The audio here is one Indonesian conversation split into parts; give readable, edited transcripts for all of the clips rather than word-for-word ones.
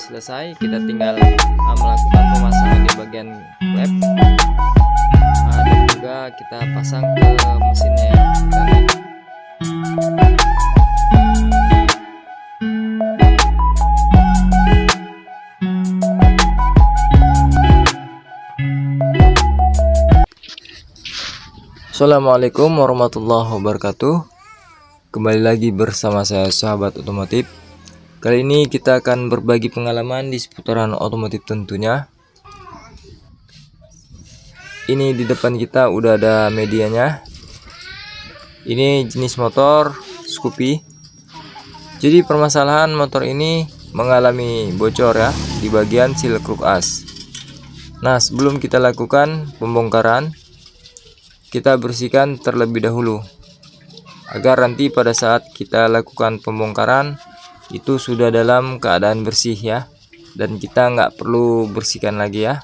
selesai, kita tinggal melakukan pemasangan di bagian klep, dan juga kita pasang ke mesinnya ya. Assalamualaikum warahmatullahi wabarakatuh. Kembali lagi bersama saya sahabat otomotif. Kali ini kita akan berbagi pengalaman di seputaran otomotif tentunya. Ini di depan kita udah ada medianya. Ini jenis motor Scoopy. Jadi permasalahan motor ini mengalami bocor ya di bagian seal kruk as. Nah, sebelum kita lakukan pembongkaran, kita bersihkan terlebih dahulu agar nanti pada saat kita lakukan pembongkaran itu sudah dalam keadaan bersih ya, dan kita nggak perlu bersihkan lagi ya.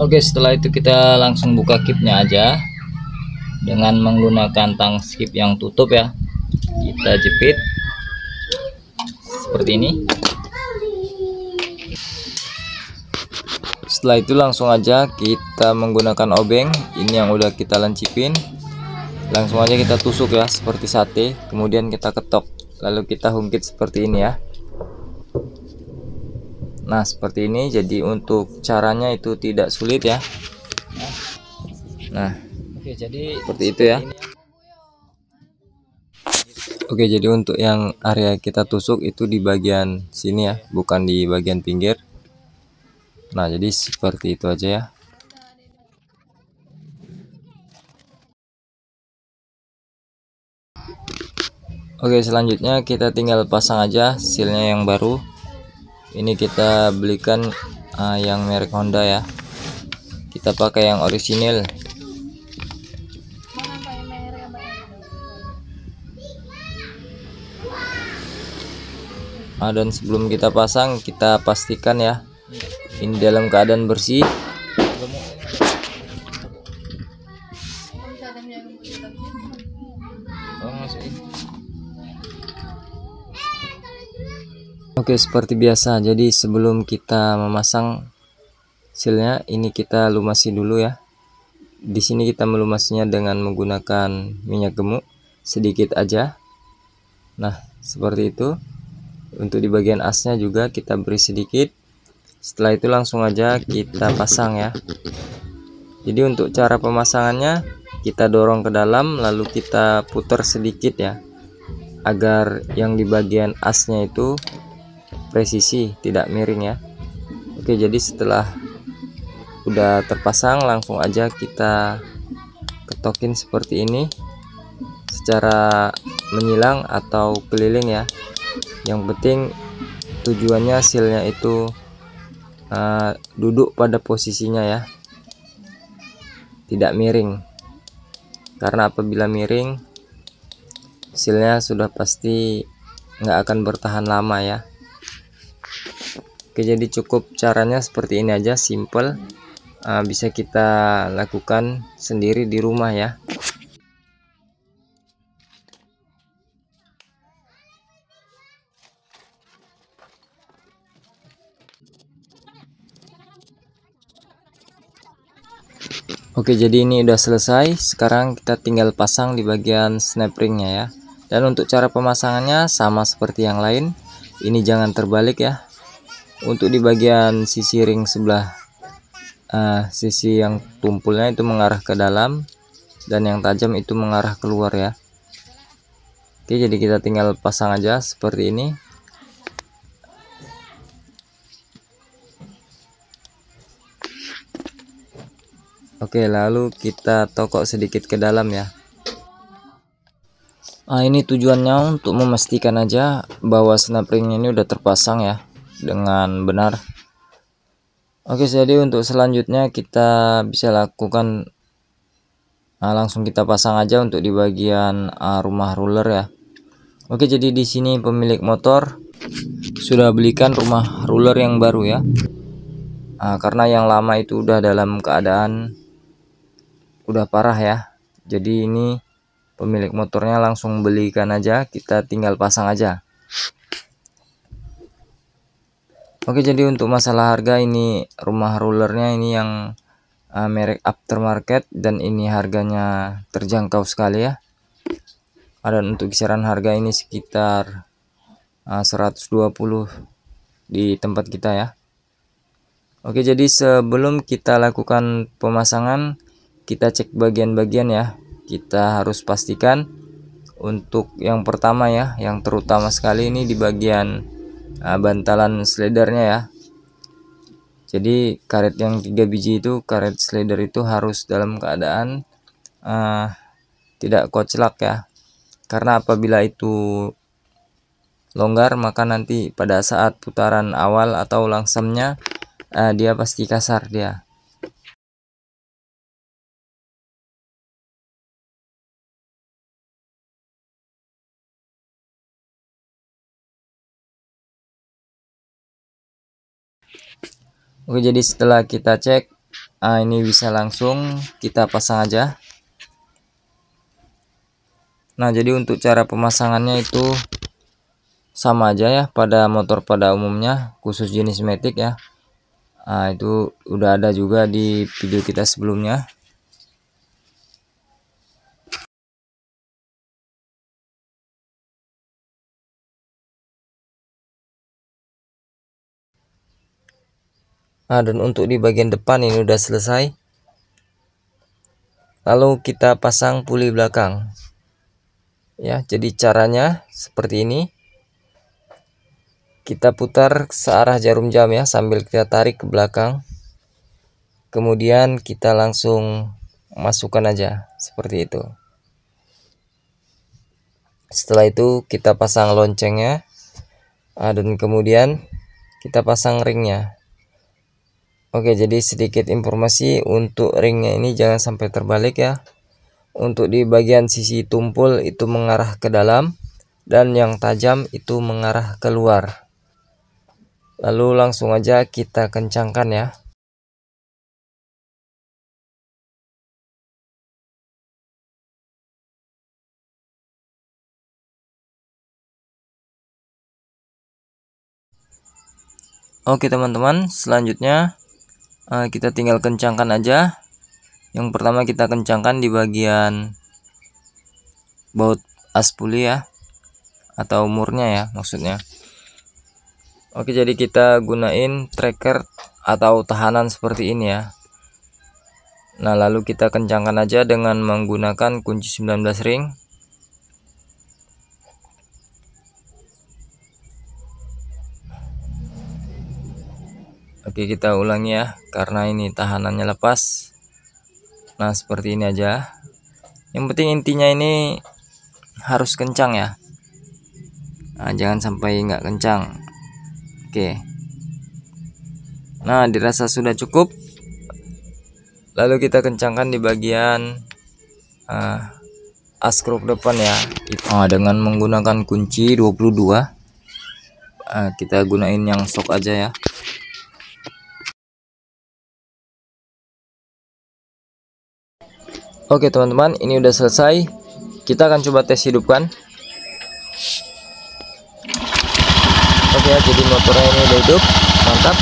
Oke, setelah itu kita langsung buka kipnya aja dengan menggunakan tang skip yang tutup ya. Kita jepit seperti ini. Setelah itu langsung aja kita menggunakan obeng ini yang udah kita lancipin. Langsung aja kita tusuk ya seperti sate, kemudian kita ketok, lalu kita ungkit seperti ini ya. Nah, seperti ini. Jadi untuk caranya itu tidak sulit ya. Nah, oke, jadi seperti itu ya. Oke, jadi untuk yang area kita tusuk itu di bagian sini ya, bukan di bagian pinggir. Nah, jadi seperti itu aja ya. Oke, selanjutnya kita tinggal pasang aja sealnya yang baru. Ini kita belikan yang merek Honda ya. Kita pakai yang orisinil. Dan sebelum kita pasang, kita pastikan ya ini dalam keadaan bersih. Oke, seperti biasa. Jadi sebelum kita memasang sealnya, ini kita lumasi dulu ya. Di sini kita melumasinya dengan menggunakan minyak gemuk sedikit aja. Nah, seperti itu. Untuk di bagian asnya juga kita beri sedikit. Setelah itu langsung aja kita pasang ya. Jadi untuk cara pemasangannya, kita dorong ke dalam lalu kita putar sedikit ya, agar yang di bagian asnya itu presisi, tidak miring ya. Oke, jadi setelah udah terpasang langsung aja kita ketokin seperti ini secara menyilang atau keliling ya. Yang penting tujuannya sealnya itu duduk pada posisinya ya, tidak miring, karena apabila miring sealnya sudah pasti nggak akan bertahan lama ya. Oke, jadi cukup caranya seperti ini aja, simple. Bisa kita lakukan sendiri di rumah ya. Oke, jadi ini udah selesai. Sekarang kita tinggal pasang di bagian snap ringnya ya. Dan untuk cara pemasangannya sama seperti yang lain. Ini jangan terbalik ya. Untuk di bagian sisi ring sebelah sisi yang tumpulnya itu mengarah ke dalam, dan yang tajam itu mengarah keluar ya. Oke, jadi kita tinggal pasang aja seperti ini. Oke, lalu kita tokok sedikit ke dalam ya. Ini tujuannya untuk memastikan aja bahwa snap ringnya ini udah terpasang ya dengan benar. Oke, jadi untuk selanjutnya kita bisa lakukan langsung kita pasang aja untuk di bagian rumah ruler ya. Oke, jadi di sini pemilik motor sudah belikan rumah ruler yang baru ya. Karena yang lama itu udah dalam keadaan udah parah ya. Jadi ini pemilik motornya langsung belikan aja, kita tinggal pasang aja. Oke, jadi untuk masalah harga, ini rumah rulernya ini yang merek aftermarket, dan ini harganya terjangkau sekali ya. Dan untuk kisaran harga ini sekitar 120 di tempat kita ya. Oke, jadi sebelum kita lakukan pemasangan, kita cek bagian-bagian ya. Kita harus pastikan untuk yang pertama ya, yang terutama sekali ini di bagian bantalan slidernya ya. Jadi karet yang 3 biji itu, karet slider itu harus dalam keadaan tidak koclak ya. Karena apabila itu longgar, maka nanti pada saat putaran awal atau langsamnya dia pasti kasar dia. Oke, jadi setelah kita cek, ini bisa langsung kita pasang aja. Nah, jadi untuk cara pemasangannya itu sama aja ya pada motor pada umumnya, khusus jenis Matic ya. Itu udah ada juga di video kita sebelumnya. Dan untuk di bagian depan ini udah selesai. Lalu kita pasang puli belakang. Ya, jadi caranya seperti ini. Kita putar searah jarum jam ya, sambil kita tarik ke belakang. Kemudian kita langsung masukkan aja seperti itu. Setelah itu kita pasang loncengnya, dan kemudian kita pasang ringnya. Oke, jadi sedikit informasi untuk ringnya ini jangan sampai terbalik ya. Untuk di bagian sisi tumpul itu mengarah ke dalam, dan yang tajam itu mengarah keluar. Lalu langsung aja kita kencangkan ya. Oke teman-teman, selanjutnya kita tinggal kencangkan aja. Yang pertama kita kencangkan di bagian baut as puli ya, atau murnya ya maksudnya. Oke, jadi kita gunain tracker atau tahanan seperti ini ya. Nah, lalu kita kencangkan aja dengan menggunakan kunci 19 ring. Oke, kita ulangi ya, karena ini tahanannya lepas. Nah, seperti ini aja. Yang penting intinya ini harus kencang ya. Jangan sampai nggak kencang. Oke. Nah, dirasa sudah cukup. Lalu kita kencangkan di bagian as kruk depan ya. Dengan menggunakan kunci 22. Kita gunain yang sok aja ya. Oke teman-teman, ini udah selesai. Kita akan coba tes hidupkan. Oke ya, jadi motornya ini udah hidup, mantap.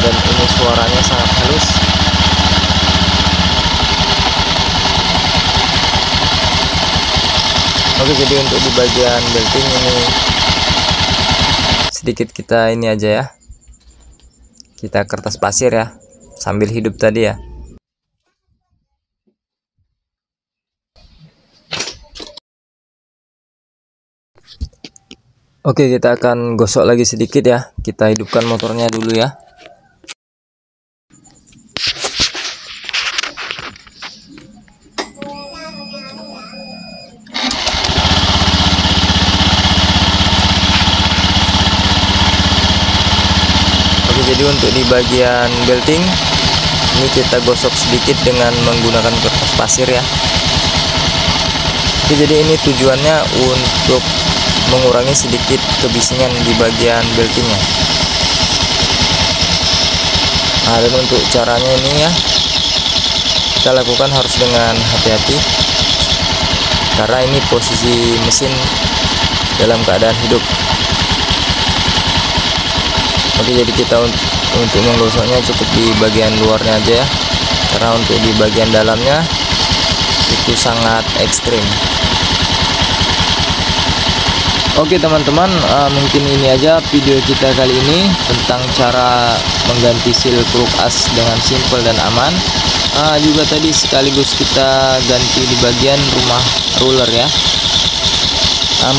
Dan ini suaranya sangat halus. Oke, jadi untuk di bagian belting ini sedikit kita ini aja ya, kita kertas pasir ya, sambil hidup tadi ya. Oke, kita akan gosok lagi sedikit ya. Kita hidupkan motornya dulu ya. Oke, jadi untuk di bagian belting ini kita gosok sedikit dengan menggunakan kertas pasir ya. Oke, jadi ini tujuannya untuk mengurangi sedikit kebisingan di bagian beltingnya. Nah, dan untuk caranya ini ya, kita lakukan harus dengan hati-hati karena ini posisi mesin dalam keadaan hidup. Oke, jadi kita untuk menggosoknya cukup di bagian luarnya aja ya, karena untuk di bagian dalamnya itu sangat ekstrim. Oke teman-teman, mungkin ini aja video kita kali ini tentang cara mengganti seal kruk as dengan simple dan aman. Juga tadi sekaligus kita ganti di bagian rumah ruler ya.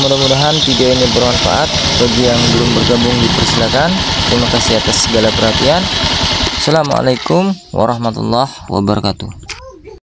Mudah-mudahan video ini bermanfaat. Bagi yang belum bergabung dipersilakan. Terima kasih atas segala perhatian. Assalamualaikum warahmatullahi wabarakatuh.